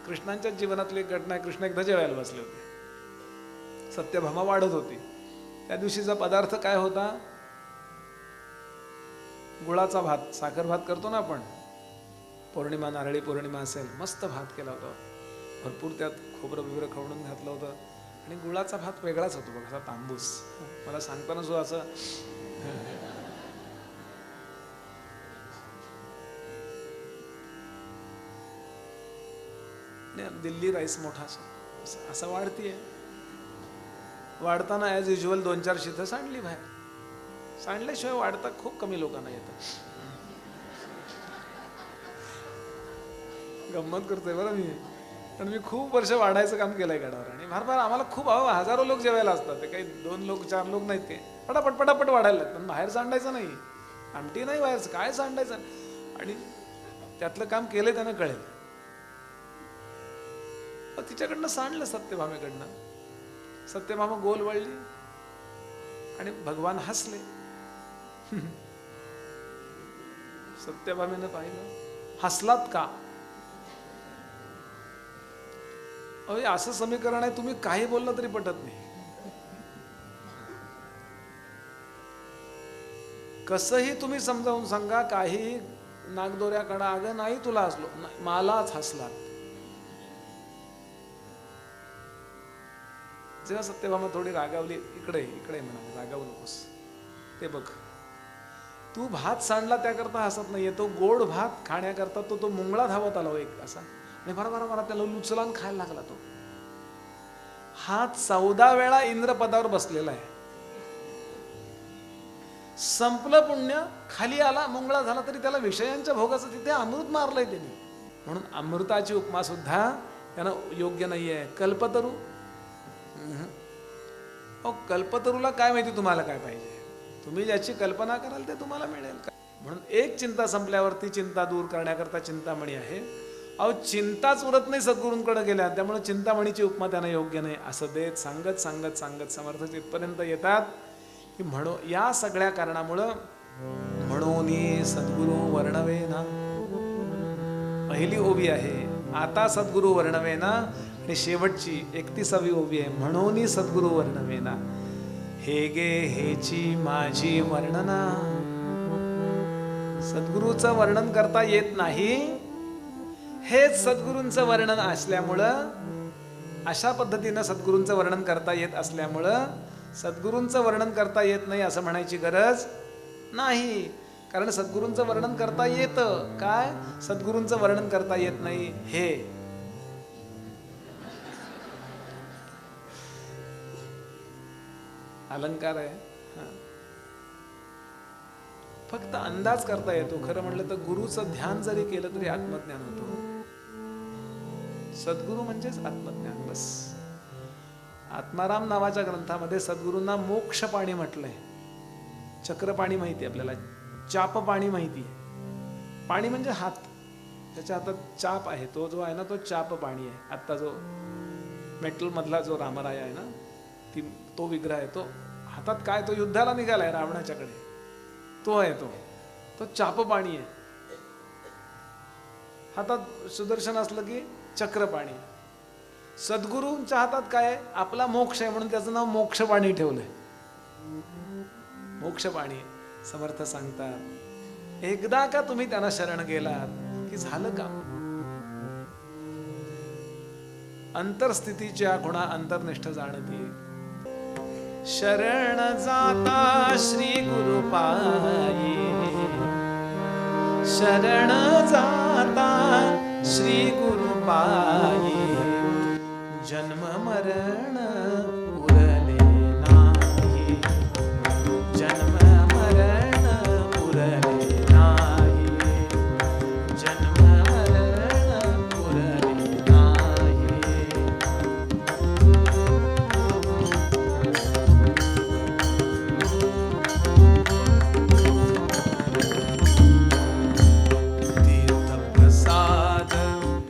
कृष्णांच्याच जीवनातली एक घटना आहे. कृष्ण एकदा जेवायला बसले होते, सत्यभामा वाढत होती. त्या दिवशीचा पदार्थ काय होता? गुळाचा भात, साखर भात करतो ना आपण, पौर्णिमा, नारळी पौर्णिमा असेल, मस्त भात केला होता, भरपूर त्यात खोबरं बिबरं खवडून घातलं होतं. आणि गुळाचा भात वेगळाच होतो बघा, असा तांबूस. मला सांगताना जो असं दिल्ली राईस मोठा असं वाढतीये. वाढताना ॲज युज्युअल 2-4 शिथं सांडली बाहेर. सांडल्याशिवाय वाढता खूप कमी लोकांना येतं. गंमत करतोय बरं मी, पण मी खूप वर्ष वाढायचं काम केलंय गडावर. आणि फार आम्हाला खूप हजारो लोक जेवायला असतात. ते काही 2 लोक 4 लोक नाहीत, ते पटापट वाढायला लागतात. पण बाहेर सांडायचं नाही, आमटी नाही बाहेरचं, काय सांडायचं. आणि त्यातलं काम केलंय त्यानं कळेल. तिच्याकडनं सांडलं सत्यभामेकडनं. सत्यभामा गोल वळली आणि भगवान हसले. सत्यभामेनं पाहिलं, हसलात का? अरे असं समीकरण आहे, तुम्ही काही बोललं तरी पटत नाही. कसंही तुम्ही समजावून सांगा, काही नागदोऱ्याकडे, अगं नाही तुला हसलो, मलाच हसलात. जेव्हा सत्यभामा थोडी रागावली, इकडे म्हणा, रागावू नकोस, ते बघ, तू भात सांडला त्याकरता हसत नाहीये, तो गोड भात खाण्याकरता तो मुंगळा धावत आला एक असा, आणि बरा त्याला लुचलान खायला लागला. तो हा 14 वेळा इंद्रपदावर बसलेला आहे. संपलं पुण्य, खाली आला, मुंगळा झाला, तरी त्याला विषयांच्या भोगाचं तिथे अमृत मारलंय त्यांनी. म्हणून अमृताची उपमा सुद्धा त्यानं योग्य नाहीये. कल्पतरू, कल्पतरूला काय माहिती तुम्हाला काय पाहिजे? तुम्ही ज्याची कल्पना कराल ते तुम्हाला मिळेल. म्हणून एक चिंता संपल्यावरती चिंता दूर करण्याकरता चिंतामणी आहे. चिंताच उरत नाही सद्गुरूंकडे गेल्या, त्यामुळे चिंतामणीची उपमा त्यांना योग्य नाही. असं देत सांगत समर्थ तिथपर्यंत येतात की या सगळ्या कारणामुळं म्हणून सद्गुरू वर्णवेना, पहिली ओवी आहे, आता सद्गुरू वर्णवेना, आणि शेवटची 31वी ओवी आहे, म्हणून सद्गुरू वर्णवेना. हे गे हेची माझी वर्णना. सद्गुरूचं वर्णन करता येत नाही, हेच सद्गुरूंचं वर्णन असल्यामुळं, अशा पद्धतीनं सद्गुरूंचं वर्णन करता येत असल्यामुळं सद्गुरूंचं वर्णन करता येत नाही असं म्हणायची गरज नाही. कारण सद्गुरूंचं वर्णन करता येतं. काय? सद्गुरूंचं वर्णन करता येत नाही हे अलंकार आहे. फक्त अंदाज करता येतो. खरं म्हणलं तर गुरुचं ध्यान जरी केलं तरी आत्मज्ञान होतो. सद्गुरू म्हणजेच आत्मज्ञान, बस. आत्माराम नावाच्या ग्रंथामध्ये सद्गुरूंना मोक्ष पाणी म्हटलंय. चक्रपाणी माहिती आपल्याला, चाप पाणी माहिती आहे. पाणी म्हणजे हात, त्याच्या हातात चाप आहे, तो जो आहे ना तो चाप पाणी आहे. आता जो मेटल मधला जो रामराय आहे ना, तो विग्रह आहे, तो हातात काय, तो युद्धाला निघालाय रावणाच्याकडे, तो आहे, तो चाप पाणी आहे. हातात सुदर्शन असलं की चक्रपाणी. सद्गुरूंच्या हातात काय? आपला मोक्ष आहे, म्हणून त्याचं नाव मोक्षपाणी ठेवलंय. मोक्षपाणी. समर्थ सांगतात, एकदा का तुम्ही त्यांना शरण गेलात की झालं का? अंतरस्थितीच्या गुणा अंतर्निष्ठ जाणती. शरण जाता श्री गुरु पायी, शरण जाता श्री गुरु पायी, जन्म मरण उरले नाही, जन्म मरण उरले नाही, जन्म मरण उरले नाही. तीर्थप्रसाद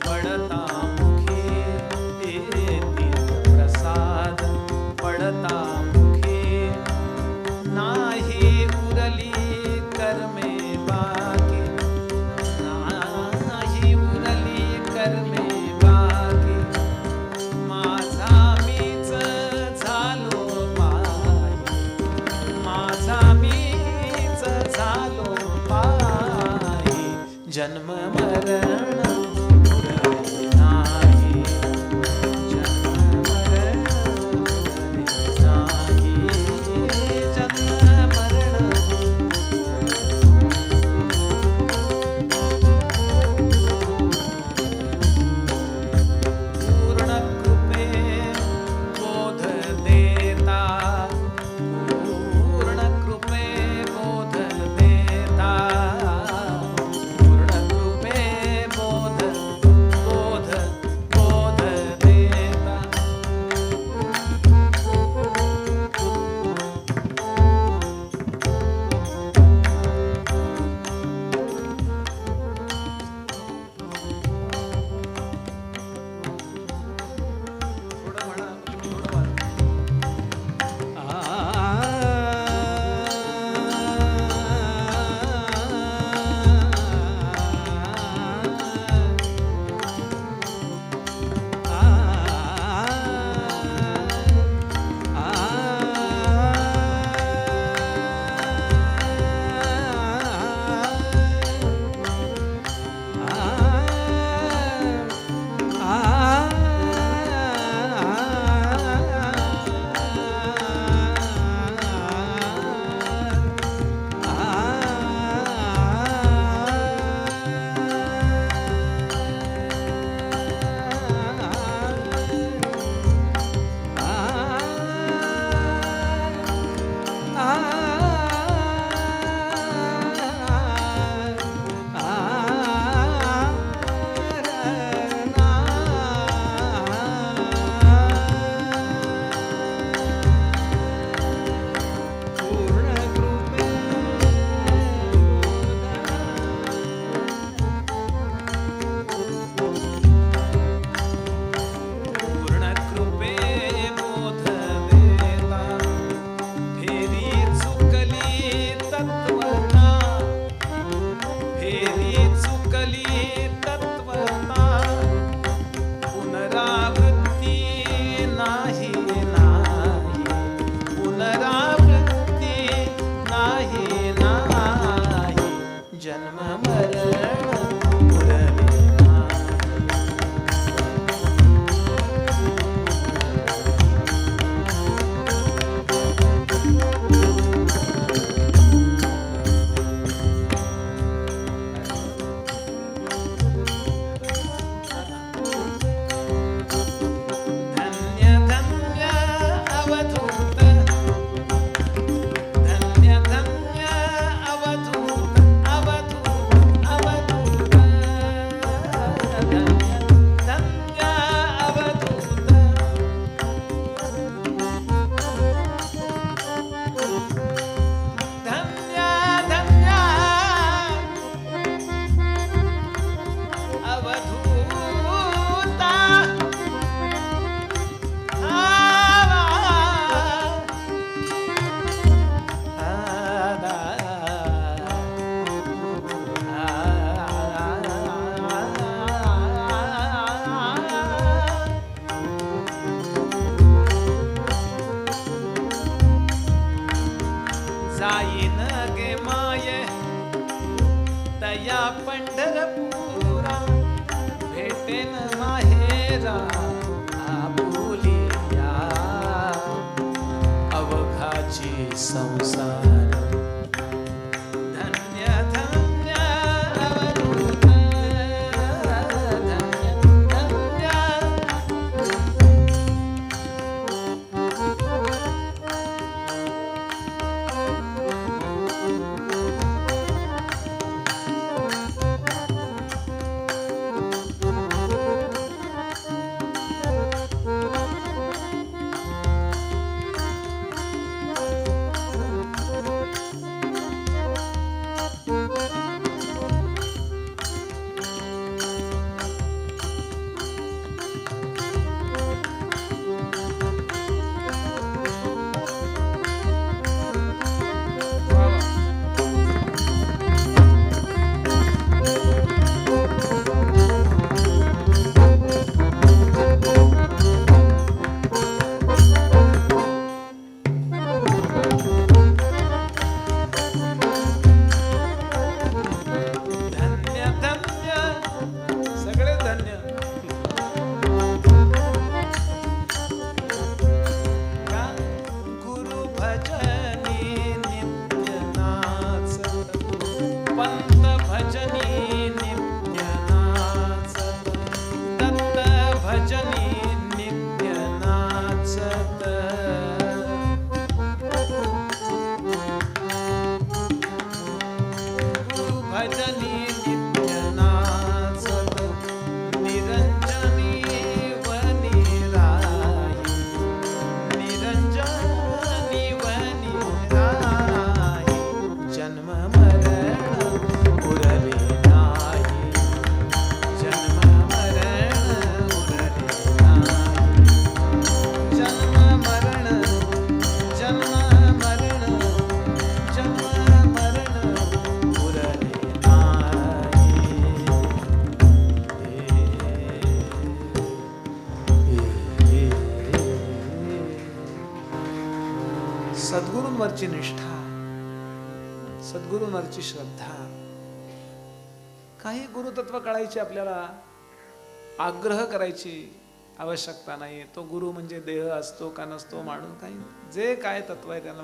पडता मुखे, तीर्थप्रसाद पडता संसार धन्य धन्य अवधूत धन्य धन्य सद्गुरूंवरची निष्ठा, सद्गुरूंवरची श्रद्धा. काही गुरुतत्व कळायची आपल्याला आग्रह करायची आवश्यकता नाही. तो गुरु म्हणजे देह असतो का नसतो माणूस काही, जे काय तत्व आहे त्याला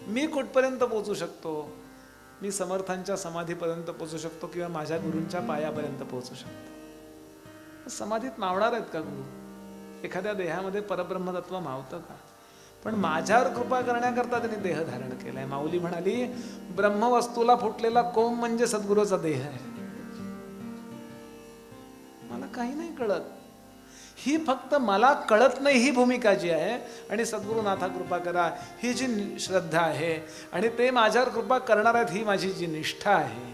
मी कुठपर्यंत पोहोचू शकतो, मी समर्थांच्या समाधीपर्यंत पोहोचू शकतो किंवा माझ्या गुरूंच्या पायापर्यंत पोहोचू शकतो. समाधीत मावणार आहेत का गुरु? एखाद्या देहामध्ये परब्रह्मतत्व मावतं का? पण माझ्यावर कृपा करण्याकरता त्यांनी देह धारण केलाय. माऊली म्हणाली ब्रह्मवस्तूला फुटलेला कोंब म्हणजे सद्गुरूचा देह आहे. मला काही नाही कळत, ही फक्त मला कळत नाही ही भूमिका जी आहे, आणि सद्गुरुनाथा कृपा करा ही जी श्रद्धा आहे, आणि ते माझ्यावर कृपा करणार आहेत ही माझी जी निष्ठा आहे,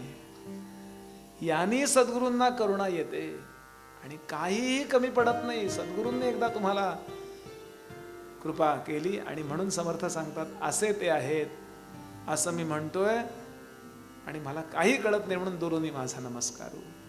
यांनी सद्गुरूंना करुणा येते आणि काहीही कमी पडत नाही. सद्गुरूंनी एकदा तुम्हाला कृपा केली आणि म्हणून समर्थ सांगतात असे ते आहेत असं मी म्हणतोय आणि मला काही कळत नाही म्हणून दुरुनी माझा नमस्कार.